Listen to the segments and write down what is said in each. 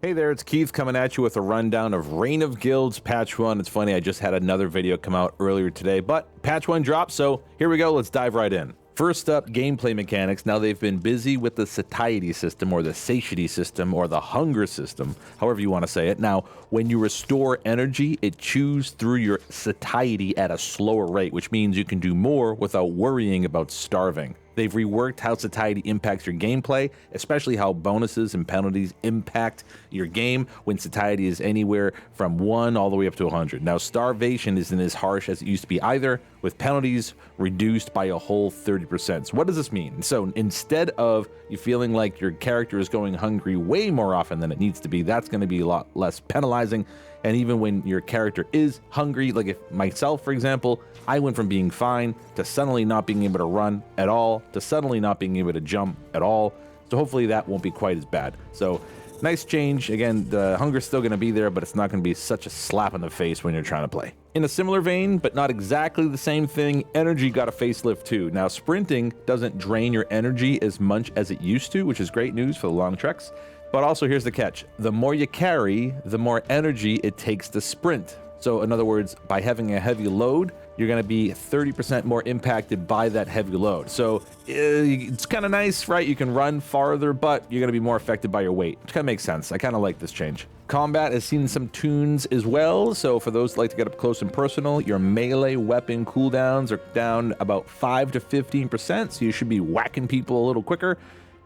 Hey there, it's Keith coming at you with a rundown of Reign of Guilds Patch 1. It's funny, I just had another video come out earlier today, but Patch 1 dropped, so here we go, let's dive right in. First up, gameplay mechanics. Now they've been busy with the Satiety system, or the Satiety system, or the Hunger system, however you want to say it. Now, when you restore energy, it chews through your Satiety at a slower rate, which means you can do more without worrying about starving. They've reworked how Satiety impacts your gameplay, especially how bonuses and penalties impact your game when Satiety is anywhere from 1 all the way up to 100. Now, starvation isn't as harsh as it used to be either, with penalties reduced by a whole 30%. So what does this mean? So instead of you feeling like your character is going hungry way more often than it needs to be, that's going to be a lot less penalizing. And even when your character is hungry, like if myself, for example, I went from being fine to suddenly not being able to run at all, to suddenly not being able to jump at all. So hopefully that won't be quite as bad. So nice change. Again, the hunger's still going to be there, but it's not going to be such a slap in the face when you're trying to play. In a similar vein, but not exactly the same thing, energy got a facelift too. Now, sprinting doesn't drain your energy as much as it used to, which is great news for the long treks. But also, here's the catch. The more you carry, the more energy it takes to sprint. So in other words, by having a heavy load, you're going to be 30% more impacted by that heavy load. So it's kind of nice, right? You can run farther, but you're going to be more affected by your weight, which kind of makes sense. I kind of like this change. Combat has seen some tunes as well. So for those that like to get up close and personal, your melee weapon cooldowns are down about 5 to 15%. So you should be whacking people a little quicker.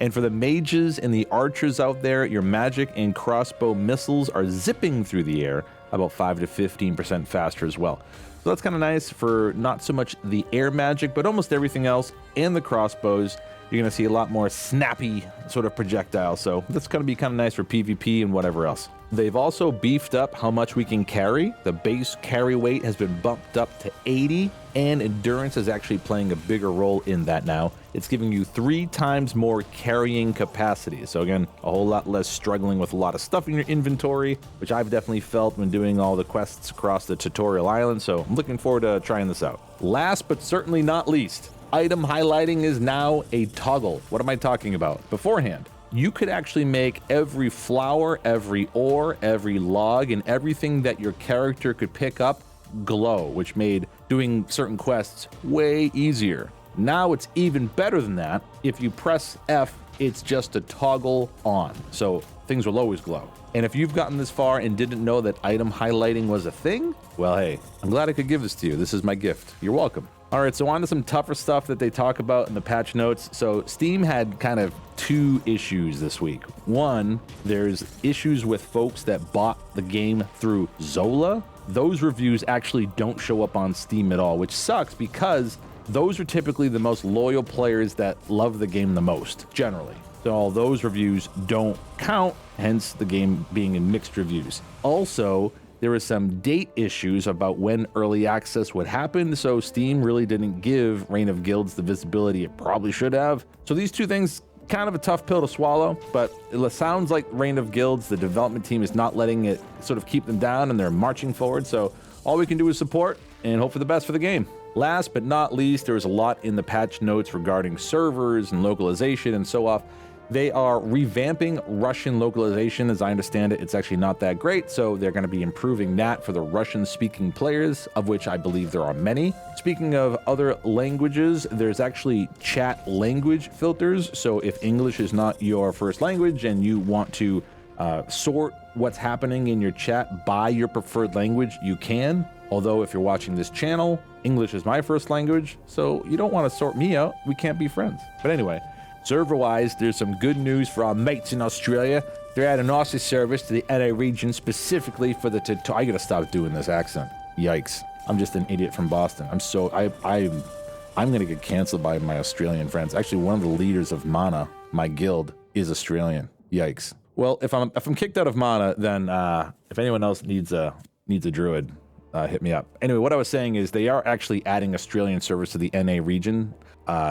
And for the mages and the archers out there, your magic and crossbow missiles are zipping through the air about 5 to 15% faster as well. So that's kind of nice for not so much the air magic, but almost everything else. And the crossbows, you're going to see a lot more snappy sort of projectiles. So that's going to be kind of nice for PvP and whatever else. They've also beefed up how much we can carry. The base carry weight has been bumped up to 80, and endurance is actually playing a bigger role in that now. It's giving you 3 times more carrying capacity. So again, a whole lot less struggling with a lot of stuff in your inventory, which I've definitely felt when doing all the quests across the tutorial island. So I'm looking forward to trying this out. Last but certainly not least, item highlighting is now a toggle. What am I talking about? Beforehand, you could actually make every flower, every ore, every log, and everything that your character could pick up glow, which made doing certain quests way easier. Now it's even better than that. If you press F, it's just a toggle on, so things will always glow. And if you've gotten this far and didn't know that item highlighting was a thing, well, hey, I'm glad I could give this to you. This is my gift. You're welcome. All right, so on to some tougher stuff that they talk about in the patch notes. So Steam had kind of 2 issues this week. One, there's issues with folks that bought the game through Zola. Those reviews actually don't show up on Steam at all, which sucks because those are typically the most loyal players that love the game the most, generally. So all those reviews don't count, hence the game being in mixed reviews. Also, there were some date issues about when early access would happen, so Steam really didn't give Reign of Guilds the visibility it probably should have. So these 2 things, kind of a tough pill to swallow, but it sounds like Reign of Guilds, the development team is not letting it sort of keep them down, and they're marching forward, so all we can do is support and hope for the best for the game. Last but not least, there was a lot in the patch notes regarding servers and localization and so on. They are revamping Russian localization. As I understand it, it's actually not that great, so they're going to be improving that for the Russian-speaking players, of which I believe there are many. Speaking of other languages, there's actually chat language filters, so if English is not your first language and you want to sort what's happening in your chat by your preferred language, you can. Although if you're watching this channel, English is my first language, so you don't want to sort me out. We can't be friends. But anyway, server-wise, there's some good news for our mates in Australia. They're adding Aussie service to the NA region specifically for the I gotta stop doing this accent. Yikes. I'm just an idiot from Boston. I'm gonna get canceled by my Australian friends. Actually, one of the leaders of Mana, my guild, is Australian. Yikes. Well, if I'm kicked out of Mana, then if anyone else needs a druid, hit me up. Anyway, what I was saying is they are actually adding Australian servers to the NA region,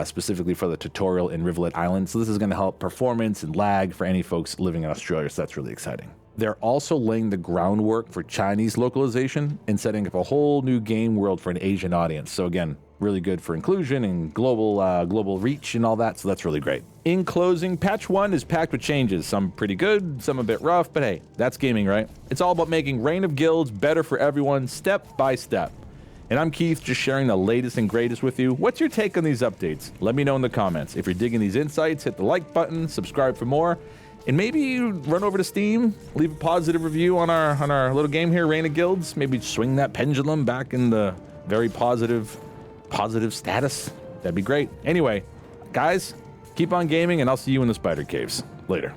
specifically for the tutorial in Rivulet Island. So this is going to help performance and lag for any folks living in Australia. So that's really exciting. They're also laying the groundwork for Chinese localization and setting up a whole new game world for an Asian audience. So again, really good for inclusion and global reach and all that, so that's really great. In closing, patch 1 is packed with changes, some pretty good, some a bit rough, but hey, that's gaming, right? It's all about making Reign of Guilds better for everyone, step by step. And I'm Keith, just sharing the latest and greatest with you. What's your take on these updates? Let me know in the comments. If you're digging these insights, hit the like button, subscribe for more, and maybe run over to Steam, leave a positive review on our little game here, Reign of Guilds. Maybe swing that pendulum back in the very positive status. That'd be great. Anyway, guys, keep on gaming, and I'll see you in the spider caves. Later.